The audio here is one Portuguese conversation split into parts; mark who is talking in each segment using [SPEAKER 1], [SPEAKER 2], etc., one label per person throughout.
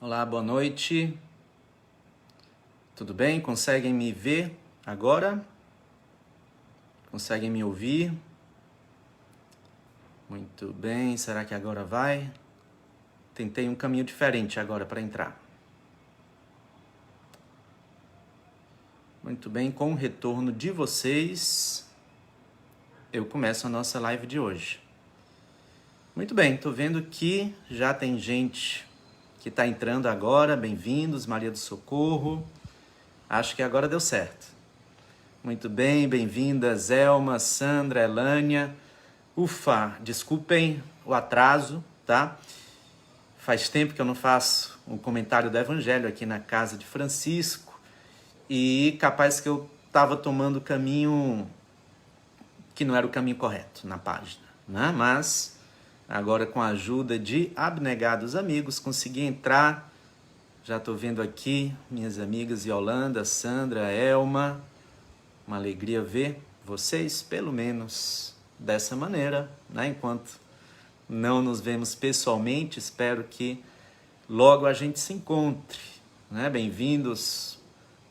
[SPEAKER 1] Olá, boa noite. Tudo bem? Conseguem me ver agora? Conseguem me ouvir? Muito bem. Será que agora vai? Tentei um caminho diferente agora para entrar. Muito bem, com o retorno de vocês, eu começo a nossa live de hoje. Muito bem, estou vendo que já tem gente que está entrando agora. Bem-vindos, Maria do Socorro. Acho que agora deu certo. Muito bem, bem-vindas, Elma, Sandra, Elânia. Ufa, desculpem o atraso, tá? Faz tempo que eu não faço um comentário do Evangelho aqui na casa de Francisco e capaz que eu estava tomando o caminho que não era o caminho correto na página, né? Mas agora, com a ajuda de abnegados amigos, consegui entrar. Já estou vendo aqui minhas amigas Yolanda, Sandra, Elma. Uma alegria ver vocês, pelo menos dessa maneira, né? Enquanto não nos vemos pessoalmente, espero que logo a gente se encontre, né? Bem-vindos,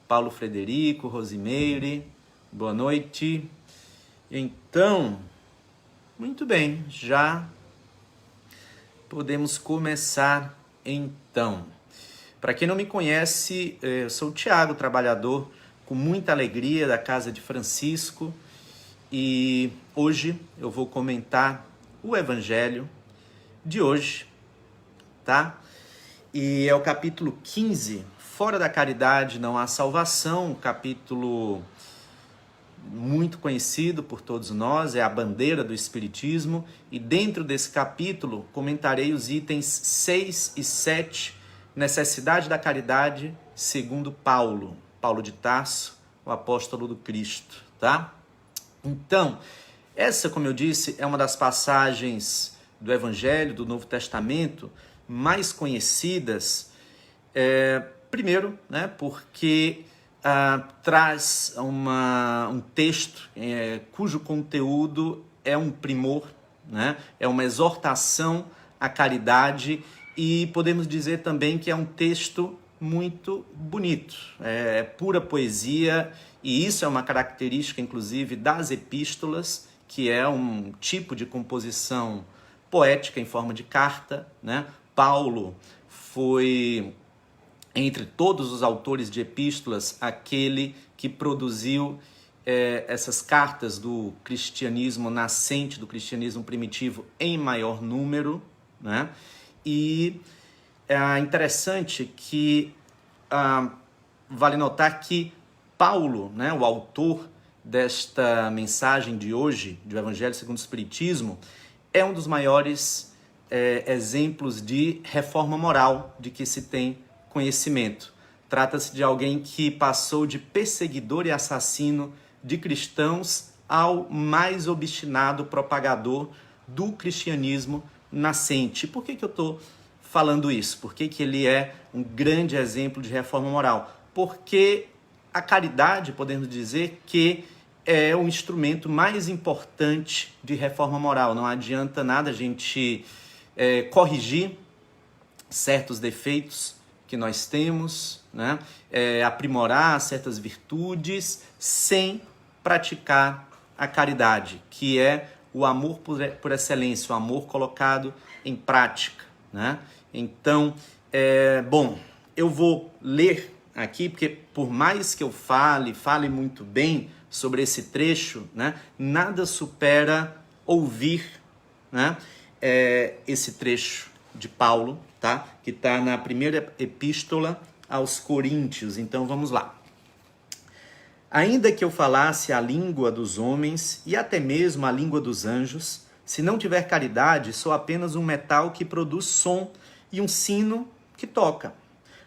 [SPEAKER 1] Paulo Frederico, Rosimeire, boa noite. Então, muito bem, já podemos começar então. Para quem não me conhece, eu sou o Tiago, trabalhador com muita alegria da casa de Francisco, e hoje eu vou comentar o Evangelho de hoje, tá? E é o capítulo 15, Fora da Caridade não há salvação, um capítulo muito conhecido por todos nós, é a bandeira do Espiritismo, e dentro desse capítulo comentarei os itens 6 e 7, necessidade da caridade segundo Paulo de Tarso, o apóstolo do Cristo, tá? Então, essa, como eu disse, é uma das passagens do Evangelho, do Novo Testamento, mais conhecidas, primeiro, né, porque traz um texto cujo conteúdo é um primor, né? É uma exortação à caridade, e podemos dizer também que é um texto muito bonito, é pura poesia, e isso é uma característica, inclusive, das epístolas, que é um tipo de composição poética em forma de carta, né? Paulo foi, entre todos os autores de epístolas, aquele que produziu essas cartas do cristianismo nascente, do cristianismo primitivo, em maior número, né? E é interessante que vale notar que Paulo, né, o autor desta mensagem de hoje, do Evangelho segundo o Espiritismo, é um dos maiores exemplos de reforma moral de que se tem conhecimento. Trata-se de alguém que passou de perseguidor e assassino de cristãos ao mais obstinado propagador do cristianismo nascente. Por que eu estou falando isso? Por que ele é um grande exemplo de reforma moral? Porque a caridade, podemos dizer que é o instrumento mais importante de reforma moral. Não adianta nada a gente corrigir certos defeitos que nós temos, né? Aprimorar certas virtudes sem praticar a caridade, que é o amor por excelência, o amor colocado em prática, né? Então, bom, eu vou ler aqui, porque por mais que eu fale muito bem sobre esse trecho, né, nada supera ouvir, né, esse trecho de Paulo, tá, que está na primeira epístola aos Coríntios. Então vamos lá. Ainda que eu falasse a língua dos homens e até mesmo a língua dos anjos, se não tiver caridade, sou apenas um metal que produz som e um sino que toca.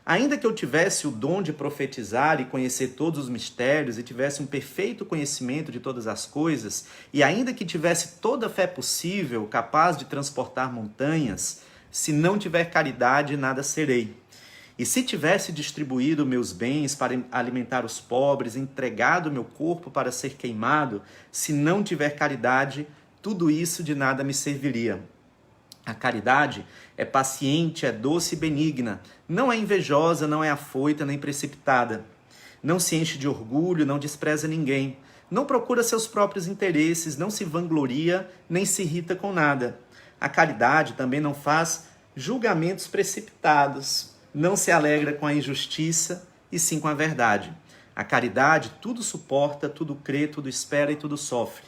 [SPEAKER 1] Ainda que eu tivesse o dom de profetizar e conhecer todos os mistérios e tivesse um perfeito conhecimento de todas as coisas, e ainda que tivesse toda a fé possível, capaz de transportar montanhas, se não tiver caridade, nada serei. E se tivesse distribuído meus bens para alimentar os pobres, entregado meu corpo para ser queimado, se não tiver caridade, tudo isso de nada me serviria. A caridade é paciente, é doce e benigna, não é invejosa, não é afoita nem precipitada. Não se enche de orgulho, não despreza ninguém. Não procura seus próprios interesses, não se vangloria, nem se irrita com nada. A caridade também não faz julgamentos precipitados, não se alegra com a injustiça, e sim com a verdade. A caridade tudo suporta, tudo crê, tudo espera e tudo sofre.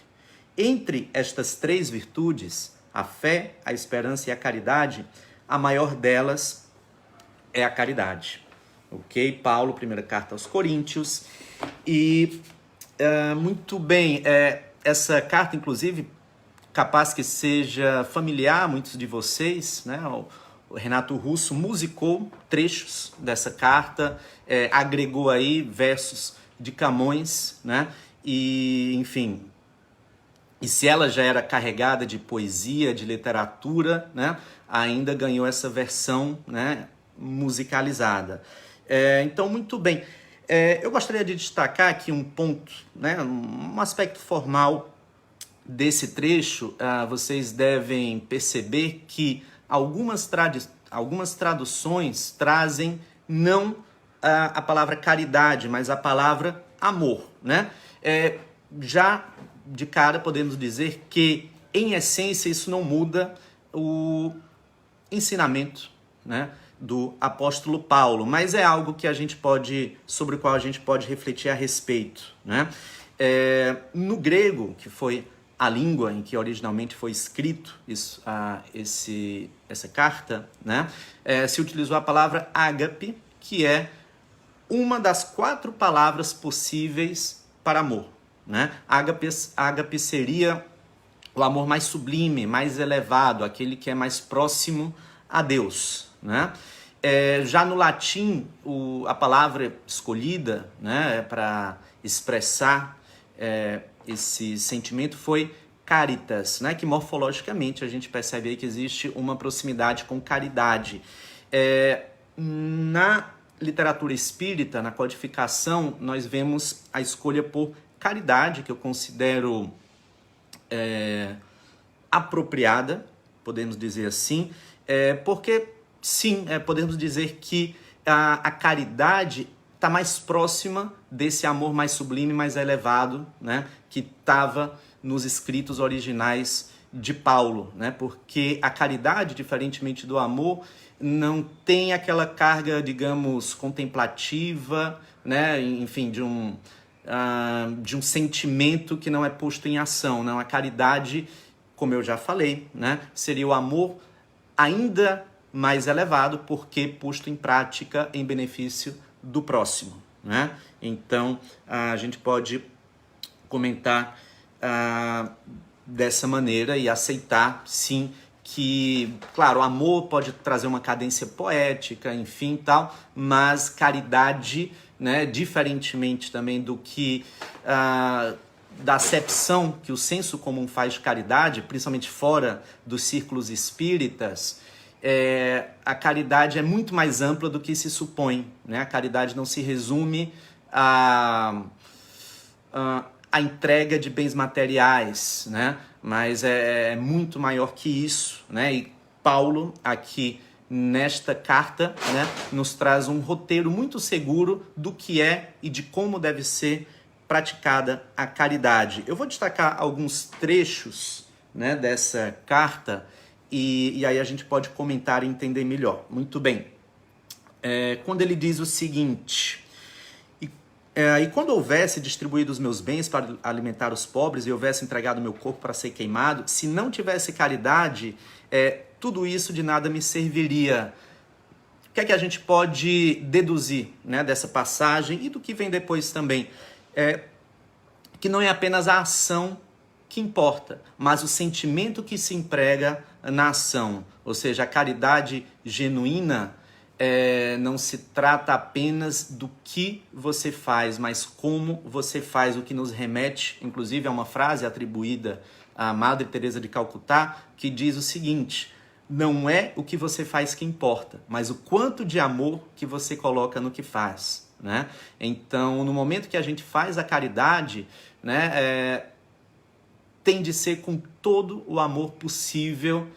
[SPEAKER 1] Entre estas três virtudes, a fé, a esperança e a caridade, a maior delas é a caridade. Ok? Paulo, primeira carta aos Coríntios. E muito bem, essa carta, inclusive, capaz que seja familiar a muitos de vocês, né? O Renato Russo musicou trechos dessa carta, agregou aí versos de Camões, né? E, enfim, e se ela já era carregada de poesia, de literatura, né? Ainda ganhou essa versão, né? Musicalizada. Então, muito bem. Eu gostaria de destacar aqui um ponto, né? Um aspecto formal desse trecho. Vocês devem perceber que algumas traduções trazem não a palavra caridade, mas a palavra amor, né? Já de cara podemos dizer que, em essência, isso não muda o ensinamento, né, do apóstolo Paulo, mas é algo que sobre o qual a gente pode refletir a respeito, né? No grego, que foi a língua em que originalmente foi escrito essa carta, né, se utilizou a palavra ágape, que é uma das 4 palavras possíveis para amor, né? Ágape seria o amor mais sublime, mais elevado, aquele que é mais próximo a Deus, né? Já no latim, a palavra escolhida, né, para expressar esse sentimento foi caritas, né, que morfologicamente a gente percebe aí que existe uma proximidade com caridade. Na literatura espírita, na codificação, nós vemos a escolha por caridade, que eu considero apropriada, podemos dizer assim, porque sim, podemos dizer que a caridade está mais próxima desse amor mais sublime, mais elevado, né, que estava nos escritos originais de Paulo, né, porque a caridade, diferentemente do amor, não tem aquela carga, digamos, contemplativa, né, enfim, de um sentimento que não é posto em ação, não. A caridade, como eu já falei, né, seria o amor ainda mais elevado, porque posto em prática em benefício do próximo, né? Então, a gente pode comentar dessa maneira e aceitar, sim, que, claro, o amor pode trazer uma cadência poética, enfim, tal, mas caridade, né, diferentemente também do que da acepção que o senso comum faz de caridade, principalmente fora dos círculos espíritas, a caridade é muito mais ampla do que se supõe, né? A caridade não se resume a entrega de bens materiais, né? Mas é muito maior que isso, né? E Paulo, aqui nesta carta, né, nos traz um roteiro muito seguro do que é e de como deve ser praticada a caridade. Eu vou destacar alguns trechos, né, dessa carta e aí a gente pode comentar e entender melhor. Muito bem. Quando ele diz o seguinte: e quando houvesse distribuído os meus bens para alimentar os pobres e houvesse entregado meu corpo para ser queimado, se não tivesse caridade, tudo isso de nada me serviria. O que é que a gente pode deduzir, né, dessa passagem e do que vem depois também? Que não é apenas a ação que importa, mas o sentimento que se emprega na ação. Ou seja, a caridade genuína não se trata apenas do que você faz, mas como você faz, o que nos remete, inclusive, a uma frase atribuída à Madre Teresa de Calcutá, que diz o seguinte: não é o que você faz que importa, mas o quanto de amor que você coloca no que faz, né? Então, no momento que a gente faz a caridade, né, tem de ser com todo o amor possível,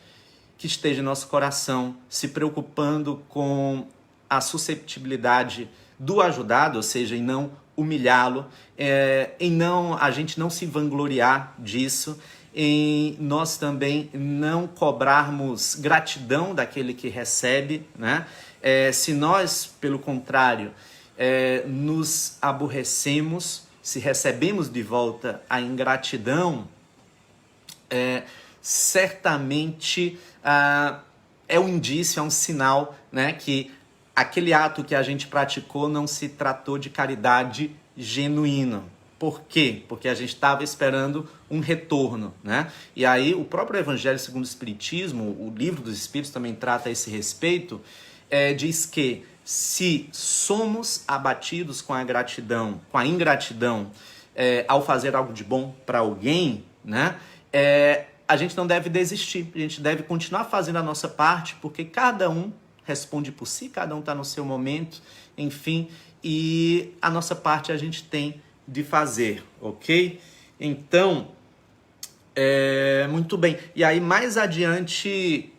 [SPEAKER 1] que esteja em nosso coração, se preocupando com a susceptibilidade do ajudado, ou seja, em não humilhá-lo, a gente não se vangloriar disso, em nós também não cobrarmos gratidão daquele que recebe, né? Se nós, pelo contrário, nos aborrecemos, se recebemos de volta a ingratidão, certamente é um indício, é um sinal, né, que aquele ato que a gente praticou não se tratou de caridade genuína. Por quê? Porque a gente estava esperando um retorno, né? E aí o próprio Evangelho segundo o Espiritismo, o Livro dos Espíritos também trata a esse respeito, diz que se somos abatidos com a gratidão, com a ingratidão, ao fazer algo de bom para alguém, né? A gente não deve desistir, a gente deve continuar fazendo a nossa parte, porque cada um responde por si, cada um está no seu momento, enfim, e a nossa parte a gente tem de fazer, ok? Então, muito bem. E aí, mais adiante,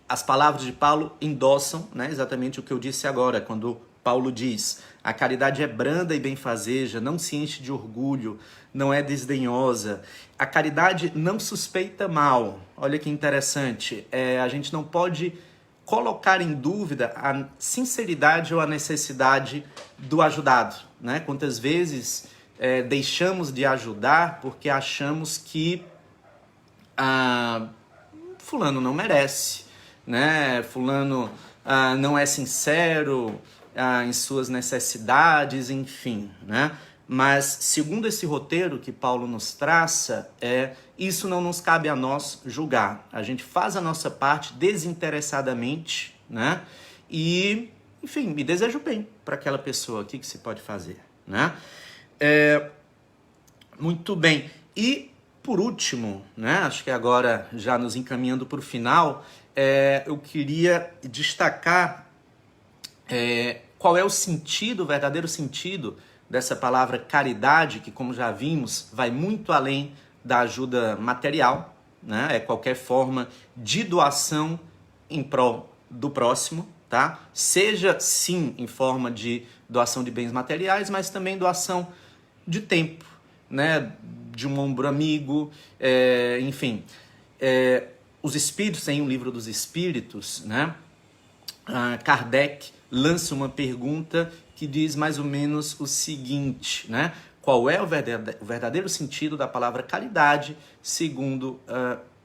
[SPEAKER 1] as palavras de Paulo endossam, né, exatamente o que eu disse agora, quando Paulo diz: a caridade é branda e benfazeja, não se enche de orgulho, não é desdenhosa. A caridade não suspeita mal. Olha que interessante. A gente não pode colocar em dúvida a sinceridade ou a necessidade do ajudado, né? Quantas vezes deixamos de ajudar porque achamos que fulano não merece, né? Fulano não é sincero em suas necessidades, enfim, né? Mas, segundo esse roteiro que Paulo nos traça, isso não nos cabe a nós julgar. A gente faz a nossa parte desinteressadamente, né? E, enfim, me desejo bem para aquela pessoa. O que se pode fazer, né? Muito bem. E, por último, né? Acho que agora, já nos encaminhando para o final, eu queria destacar qual é o sentido, o verdadeiro sentido dessa palavra caridade, que, como já vimos, vai muito além da ajuda material, né? É qualquer forma de doação em prol do próximo, tá? Seja, sim, em forma de doação de bens materiais, mas também doação de tempo, né? De um ombro amigo, enfim. Os Espíritos, em O Livro dos Espíritos, né? Kardec lança uma pergunta que diz mais ou menos o seguinte, né? Qual é o verdadeiro sentido da palavra caridade segundo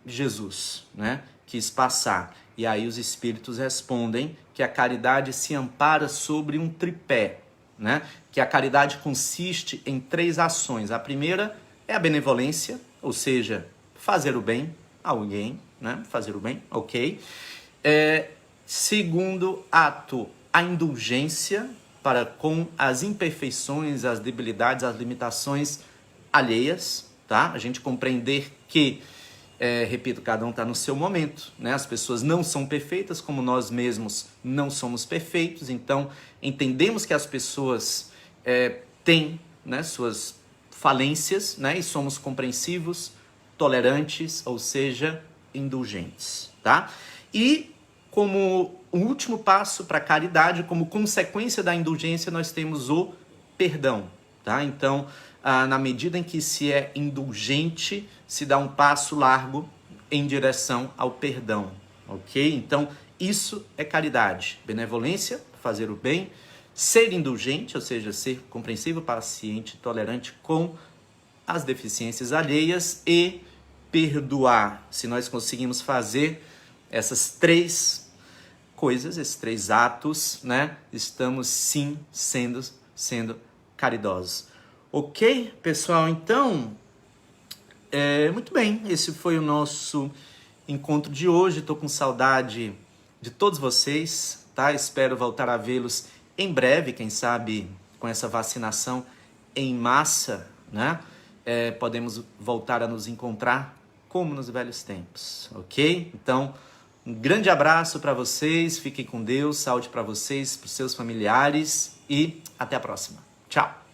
[SPEAKER 1] Jesus, né? Quis passar. E aí os Espíritos respondem que a caridade se ampara sobre um tripé, né? Que a caridade consiste em 3 ações. A primeira é a benevolência, ou seja, fazer o bem a alguém, né? Fazer o bem, ok. Segundo ato, a indulgência para com as imperfeições, as debilidades, as limitações alheias, tá? A gente compreender que, repito, cada um está no seu momento, né? As pessoas não são perfeitas, como nós mesmos não somos perfeitos, então entendemos que as pessoas têm, né, suas falências, né? E somos compreensivos, tolerantes, ou seja, indulgentes, tá? E como o último passo para a caridade, como consequência da indulgência, nós temos o perdão, tá? Então, na medida em que se é indulgente, se dá um passo largo em direção ao perdão, ok? Então, isso é caridade. Benevolência, fazer o bem, ser indulgente, ou seja, ser compreensivo, paciente, tolerante com as deficiências alheias e perdoar. Se nós conseguimos fazer essas 3 coisas, esses 3 atos, né? Estamos sim sendo caridosos. Ok, pessoal? Então, muito bem. Esse foi o nosso encontro de hoje. Estou com saudade de todos vocês, tá? Espero voltar a vê-los em breve, quem sabe com essa vacinação em massa, né? Podemos voltar a nos encontrar como nos velhos tempos, ok? Então, um grande abraço para vocês, fiquem com Deus, saúde para vocês, para os seus familiares e até a próxima. Tchau!